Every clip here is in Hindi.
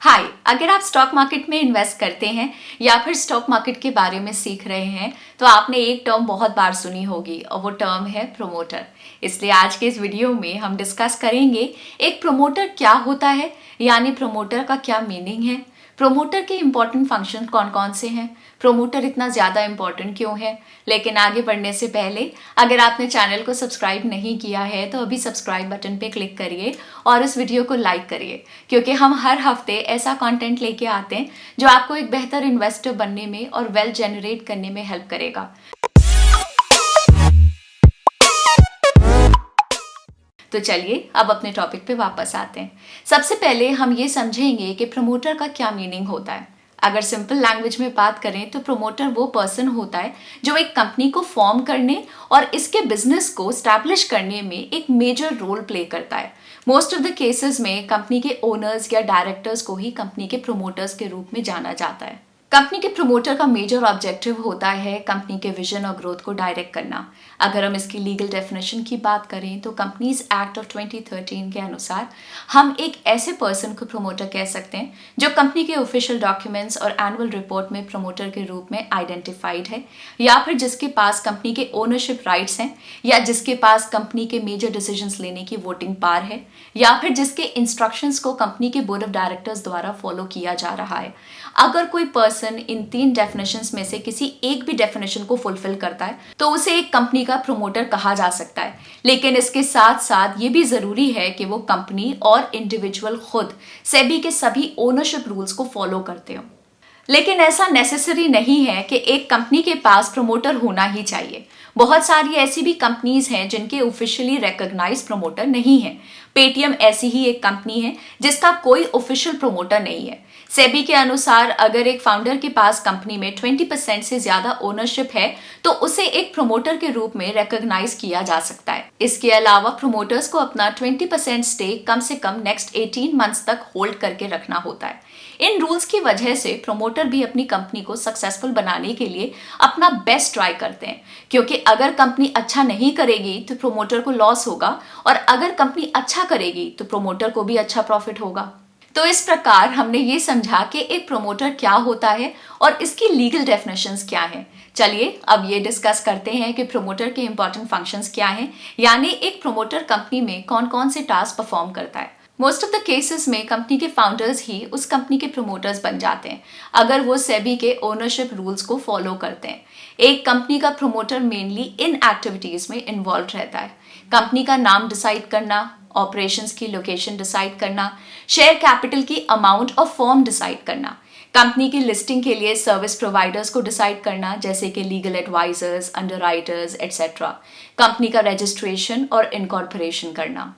हाय, अगर आप स्टॉक मार्केट में इन्वेस्ट करते हैं या फिर स्टॉक मार्केट के बारे में सीख रहे हैं तो आपने एक टर्म बहुत बार सुनी होगी और वो टर्म है प्रमोटर। इसलिए आज के इस वीडियो में हम डिस्कस करेंगे एक प्रमोटर क्या होता है, यानी प्रमोटर का क्या मीनिंग है, प्रमोटर के इंपॉर्टेंट फंक्शन कौन कौन से हैं, प्रमोटर इतना ज़्यादा इंपॉर्टेंट क्यों है। लेकिन आगे बढ़ने से पहले अगर आपने चैनल को सब्सक्राइब नहीं किया है तो अभी सब्सक्राइब बटन पे क्लिक करिए और इस वीडियो को लाइक करिए, क्योंकि हम हर हफ्ते ऐसा कंटेंट लेके आते हैं जो आपको एक बेहतर इन्वेस्टर बनने में और वेल्थ जनरेट करने में हेल्प करेगा। तो चलिए अब अपने टॉपिक पे वापस आते हैं। सबसे पहले हम ये समझेंगे कि प्रमोटर का क्या मीनिंग होता है। अगर सिंपल लैंग्वेज में बात करें तो प्रमोटर वो पर्सन होता है जो एक कंपनी को फॉर्म करने और इसके बिजनेस को स्टैब्लिश करने में एक मेजर रोल प्ले करता है। मोस्ट ऑफ द केसेस में कंपनी के ओनर्स या डायरेक्टर्स को ही कंपनी के प्रमोटर्स के रूप में जाना जाता है। कंपनी के प्रमोटर का मेजर ऑब्जेक्टिव होता है कंपनी के विजन और ग्रोथ को डायरेक्ट करना। अगर हम इसकी लीगल डेफिनेशन की बात करें तो कंपनीज एक्ट ऑफ 2013 के अनुसार हम एक ऐसे पर्सन को प्रमोटर कह सकते हैं जो कंपनी के ऑफिशियल डॉक्यूमेंट्स और एनुअल रिपोर्ट में प्रमोटर के रूप में आइडेंटिफाइड है, या फिर जिसके पास कंपनी के ओनरशिप राइट्स हैं, या जिसके पास कंपनी के मेजर डिसीजंस लेने की वोटिंग पावर है, या फिर जिसके इंस्ट्रक्शंस को कंपनी के बोर्ड ऑफ डायरेक्टर्स द्वारा फॉलो किया जा रहा है। अगर कोई पर्सन इन तीन डेफिनेशंस में से किसी एक भी डेफिनेशन को फुलफिल करता है तो उसे एक कंपनी का प्रमोटर कहा जा सकता है। लेकिन इसके साथ साथ ये भी जरूरी है कि वो कंपनी और इंडिविजुअल खुद सेबी के सभी ओनरशिप रूल्स को फॉलो करते हो। लेकिन ऐसा नेसेसरी नहीं है कि एक कंपनी के पास प्रमोटर होना ही चाहिए। बहुत सारी ऐसी भी कंपनीज हैं जिनके ऑफिशियली रिकॉग्नाइज्ड प्रमोटर नहीं है। पेटीएम ऐसी ही एक कंपनी है जिसका कोई ऑफिशियल प्रमोटर नहीं है। सेबी के अनुसार अगर एक फाउंडर के पास कंपनी में 20% से ज्यादा ओनरशिप है तो उसे एक प्रमोटर के रूप में रिकॉग्नाइज किया जा सकता है। इसके अलावा प्रमोटर्स को अपना 20% स्टेक कम से कम नेक्स्ट 18 मंथ्स तक होल्ड करके रखना होता है। इन रूल्स की वजह से प्रमोटर भी अपनी कंपनी को सक्सेसफुल बनाने के लिए अपना बेस्ट ट्राई करते हैं, क्योंकि अगर कंपनी अच्छा नहीं करेगी तो प्रमोटर को लॉस होगा और अगर कंपनी अच्छा करेगी तो प्रमोटर को भी अच्छा प्रॉफिट होगा। तो इस प्रकार हमने ये समझा कि एक प्रमोटर क्या होता है और इसकी लीगल डेफिनेशंस क्या हैं। चलिए अब ये डिस्कस करते हैं कि प्रमोटर के इंपॉर्टेंट फंक्शंस क्या हैं, यानी एक प्रमोटर कंपनी में कौन कौन से टास्क परफॉर्म करता है। मोस्ट ऑफ द केसेस में कंपनी के फाउंडर्स ही उस कंपनी के प्रमोटर्स बन जाते हैं अगर वो सेबी के ओनरशिप रूल्स को फॉलो करते हैं। एक कंपनी का प्रमोटर मेनली इन एक्टिविटीज में इन्वॉल्व रहता है। कंपनी का नाम डिसाइड करना, ऑपरेशंस की लोकेशन डिसाइड करना, शेयर कैपिटल की अमाउंट और फॉर्म डिसाइड करना, कंपनी की लिस्टिंग के लिए सर्विस प्रोवाइडर्स को डिसाइड करना जैसे कि legal advisers, underwriters etcetera, company का रजिस्ट्रेशन और इनकॉर्पोरेशन करना।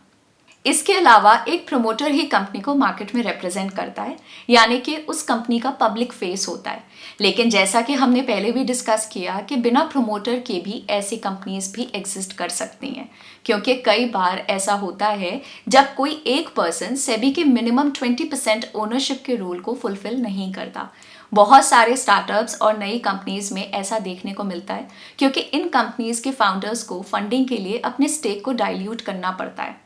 इसके अलावा एक प्रमोटर ही कंपनी को मार्केट में रिप्रेजेंट करता है, यानी कि उस कंपनी का पब्लिक फेस होता है। लेकिन जैसा कि हमने पहले भी डिस्कस किया कि बिना प्रमोटर के भी ऐसी कंपनीज भी एग्जिस्ट कर सकती हैं, क्योंकि कई बार ऐसा होता है जब कोई एक पर्सन सेबी के मिनिमम 20% ओनरशिप के रूल को फुलफिल नहीं करता। बहुत सारे स्टार्टअप्स और नई कंपनीज में ऐसा देखने को मिलता है, क्योंकि इन कंपनीज के फाउंडर्स को फंडिंग के लिए अपने स्टेक को डाइल्यूट करना पड़ता है।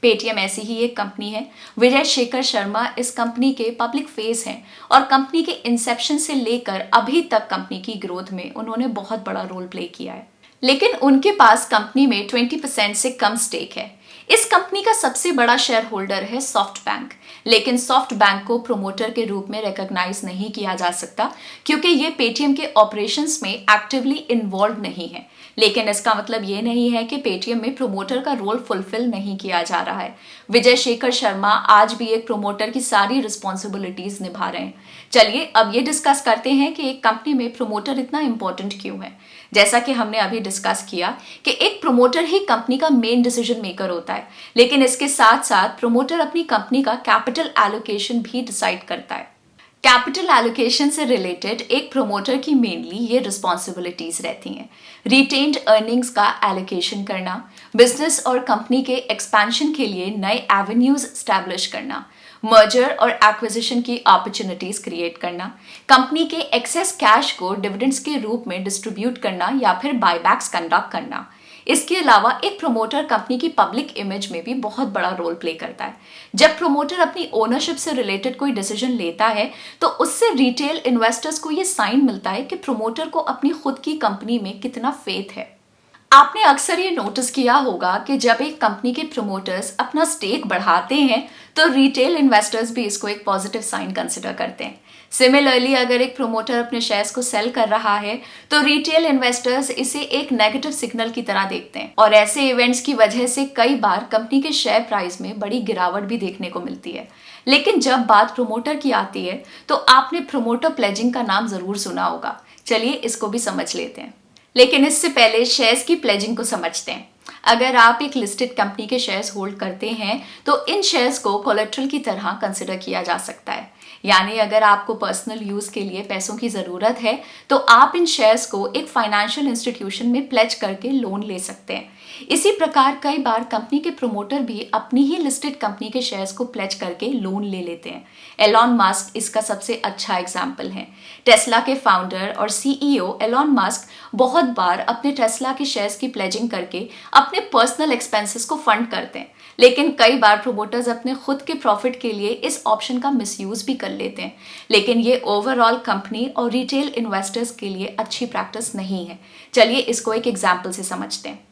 पेटीएम ऐसी ही एक कंपनी है। विजय शेखर शर्मा इस कंपनी के पब्लिक फेस हैं और कंपनी के इंसेप्शन से लेकर अभी तक कंपनी की ग्रोथ में उन्होंने बहुत बड़ा रोल प्ले किया है। लेकिन उनके पास कंपनी में 20% से कम स्टेक है। इस कंपनी का सबसे बड़ा शेयर होल्डर है सॉफ्ट बैंक, लेकिन सॉफ्ट बैंक को प्रमोटर के रूप में रिकॉग्नाइज नहीं किया जा सकता क्योंकि ये पेटीएम के ऑपरेशंस में एक्टिवली इन्वॉल्व नहीं है। लेकिन इसका मतलब ये नहीं है कि पेटीएम में प्रमोटर का रोल फुलफिल नहीं किया जा रहा है। विजय शेखर शर्मा आज भी एक प्रमोटर की सारी रिस्पॉन्सिबिलिटीज निभा रहे हैं। चलिए अब ये डिस्कस करते हैं कि एक कंपनी में प्रमोटर इतना इंपॉर्टेंट क्यों है। जैसा कि हमने अभी डिस्कस किया कि एक प्रमोटर ही कंपनी का मेन डिसीजन मेकर होता है, लेकिन इसके साथ साथ प्रमोटर अपनी कंपनी का कैपिटल एलोकेशन भी डिसाइड करता है। कैपिटल एलोकेशन से रिलेटेड एक प्रमोटर की मेनली ये रिस्पॉन्सिबिलिटीज रहती हैं। रिटेन्ड अर्निंग्स का एलोकेशन करना, बिजनेस और कंपनी के एक्सपेंशन के लिए नए एवेन्यूज स्टैब्लिश करना, मर्जर और एक्विजिशन की अपॉर्चुनिटीज क्रिएट करना, कंपनी के एक्सेस कैश को डिविडेंड्स के रूप में डिस्ट्रीब्यूट करना या फिर बायबैक्स कंडक्ट करना, इसके अलावा एक प्रमोटर कंपनी की पब्लिक इमेज में भी बहुत बड़ा रोल प्ले करता है। जब प्रमोटर अपनी ओनरशिप से रिलेटेड कोई डिसीजन लेता है तो उससे रिटेल इन्वेस्टर्स को ये साइन मिलता है कि प्रमोटर को अपनी खुद की कंपनी में कितना फेथ है। आपने अक्सर ये नोटिस किया होगा कि जब एक कंपनी के प्रमोटर्स अपना स्टेक बढ़ाते हैं तो रिटेल इन्वेस्टर्स भी इसको एक पॉजिटिव साइन कंसिडर करते हैं। सिमिलरली अगर एक प्रमोटर अपने शेयर्स को सेल कर रहा है तो रिटेल इन्वेस्टर्स इसे एक नेगेटिव सिग्नल की तरह देखते हैं और ऐसे इवेंट्स की वजह से कई बार कंपनी के शेयर प्राइस में बड़ी गिरावट भी देखने को मिलती है। लेकिन जब बात प्रमोटर की आती है तो आपने प्रमोटर प्लेजिंग का नाम जरूर सुना होगा। चलिए इसको भी समझ लेते हैं, लेकिन इससे पहले शेयर्स की प्लेजिंग को समझते हैं। अगर आप एक लिस्टेड कंपनी के शेयर्स होल्ड करते हैं तो इन शेयर्स को कोलेट्रल की तरह कंसिडर किया जा सकता है। यानी अगर आपको पर्सनल यूज के लिए पैसों की जरूरत है तो आप इन शेयर्स को एक फाइनेंशियल इंस्टीट्यूशन में प्लेज करके लोन ले सकते हैं। इसी प्रकार कई बार कंपनी के प्रमोटर भी अपनी ही लिस्टेड कंपनी के शेयर्स को प्लेज करके लोन ले लेते हैं। एलॉन मस्क इसका सबसे अच्छा एग्जाम्पल है। टेस्ला के फाउंडर और सीईओ एलॉन मस्क बहुत बार अपने टेस्ला के शेयर्स की प्लेजिंग करके अपने पर्सनल एक्सपेंसेस को फंड करते हैं, लेकिन कई बार प्रमोटर्स अपने खुद के प्रॉफिट के लिए इस ऑप्शन का मिसयूज भी कर लेते हैं। लेकिन ये ओवरऑल कंपनी और रिटेल इन्वेस्टर्स के लिए अच्छी प्रैक्टिस नहीं है। चलिए इसको एक एग्जाम्पल से समझते हैं।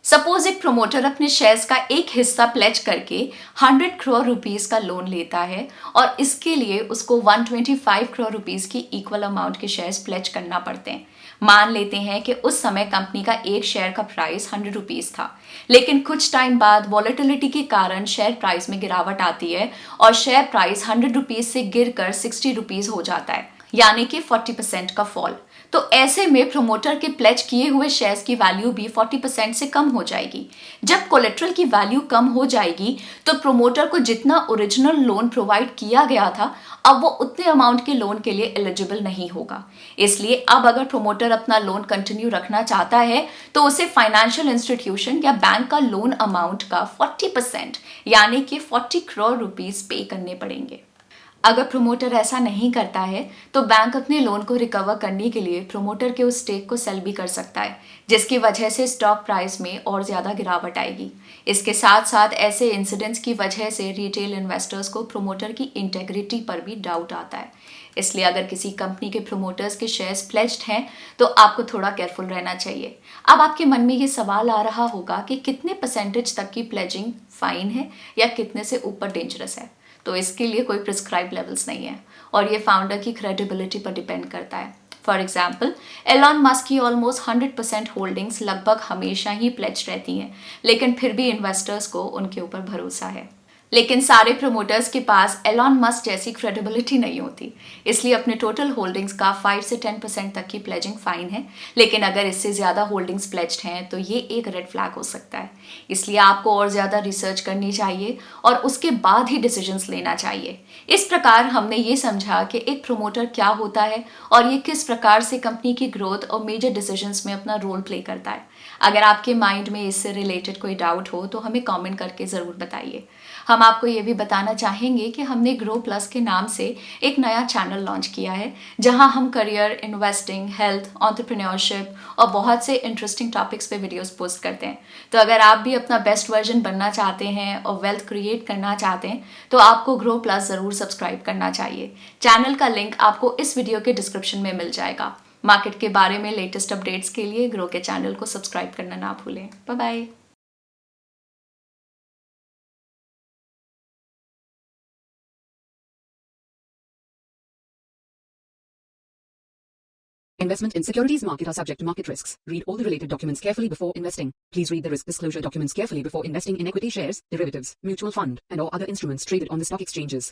सपोज एक प्रमोटर अपने शेयर्स का एक हिस्सा प्लेज करके 100 करोड़ रुपीस का लोन लेता है और इसके लिए उसको 125 करोड़ रुपीस की इक्वल अमाउंट के शेयर्स प्लेज करना पड़ते हैं। मान लेते हैं कि उस समय कंपनी का एक शेयर का प्राइस 100 रुपीस था, लेकिन कुछ टाइम बाद वॉलेटिलिटी के कारण शेयर प्राइस में गिरावट आती है और शेयर प्राइस 100 रुपीस से गिरकर 60 रुपीस हो जाता है, यानी कि 40% का फॉल। तो ऐसे में प्रमोटर के प्लेज किए हुए शेयर्स की वैल्यू भी 40% से कम हो जाएगी। जब कोलेट्रल की वैल्यू कम हो जाएगी तो प्रमोटर को जितना ओरिजिनल लोन प्रोवाइड किया गया था अब वो उतने अमाउंट के लोन के लिए एलिजिबल नहीं होगा। इसलिए अब अगर प्रमोटर अपना लोन कंटिन्यू रखना चाहता है तो उसे फाइनेंशियल इंस्टीट्यूशन या बैंक का लोन अमाउंट का 40% यानी कि 40 करोड़ रुपीस पे करने पड़ेंगे। अगर प्रमोटर ऐसा नहीं करता है तो बैंक अपने लोन को रिकवर करने के लिए प्रमोटर के उस स्टेक को सेल भी कर सकता है, जिसकी वजह से स्टॉक प्राइस में और ज़्यादा गिरावट आएगी। इसके साथ साथ ऐसे इंसिडेंट्स की वजह से रिटेल इन्वेस्टर्स को प्रमोटर की इंटेग्रिटी पर भी डाउट आता है। इसलिए अगर किसी कंपनी के प्रमोटर्स के शेयर्स प्लेज्ड हैं तो आपको थोड़ा केयरफुल रहना चाहिए। अब आपके मन में ये सवाल आ रहा होगा कि कितने परसेंटेज तक की प्लेजिंग फाइन है या कितने से ऊपर डेंजरस है। तो इसके लिए कोई प्रिस्क्राइब लेवल्स नहीं है और ये फाउंडर की क्रेडिबिलिटी पर डिपेंड करता है। फॉर एग्जाम्पल एलॉन मस्क की ऑलमोस्ट 100% होल्डिंग्स लगभग हमेशा ही प्लेज रहती हैं, लेकिन फिर भी इन्वेस्टर्स को उनके ऊपर भरोसा है। लेकिन सारे प्रमोटर्स के पास एलॉन मस्क जैसी क्रेडिबिलिटी नहीं होती, इसलिए अपने टोटल होल्डिंग्स का 5 से 10% तक की प्लेजिंग फाइन है। लेकिन अगर इससे ज़्यादा होल्डिंग्स प्लेज्ड हैं तो ये एक रेड फ्लैग हो सकता है। इसलिए आपको और ज़्यादा रिसर्च करनी चाहिए और उसके बाद ही डिसीजंस लेना चाहिए। इस प्रकार हमने ये समझा कि एक प्रमोटर क्या होता है और ये किस प्रकार से कंपनी की ग्रोथ और मेजर डिसीजंस में अपना रोल प्ले करता है। अगर आपके माइंड में इससे रिलेटेड कोई डाउट हो तो हमें कमेंट करके ज़रूर बताइए। हम आपको ये भी बताना चाहेंगे कि हमने ग्रो प्लस के नाम से एक नया चैनल लॉन्च किया है, जहां हम करियर, इन्वेस्टिंग, हेल्थ, एंटरप्रेन्योरशिप और बहुत से इंटरेस्टिंग टॉपिक्स पे वीडियोस पोस्ट करते हैं। तो अगर आप भी अपना बेस्ट वर्जन बनना चाहते हैं और वेल्थ क्रिएट करना चाहते हैं तो आपको ग्रो प्लस ज़रूर सब्सक्राइब करना चाहिए। चैनल का लिंक आपको इस वीडियो के डिस्क्रिप्शन में मिल जाएगा। मार्केट के बारे में लेटेस्ट अपडेट्स के लिए ग्रो के चैनल को सब्सक्राइब करना ना भूलें। Bye bye. Investment in securities market are subject to market risks. Read all the related documents carefully before investing. Please read the risk disclosure documents carefully before investing in equity shares, derivatives, mutual fund, and or other instruments traded on the stock exchanges.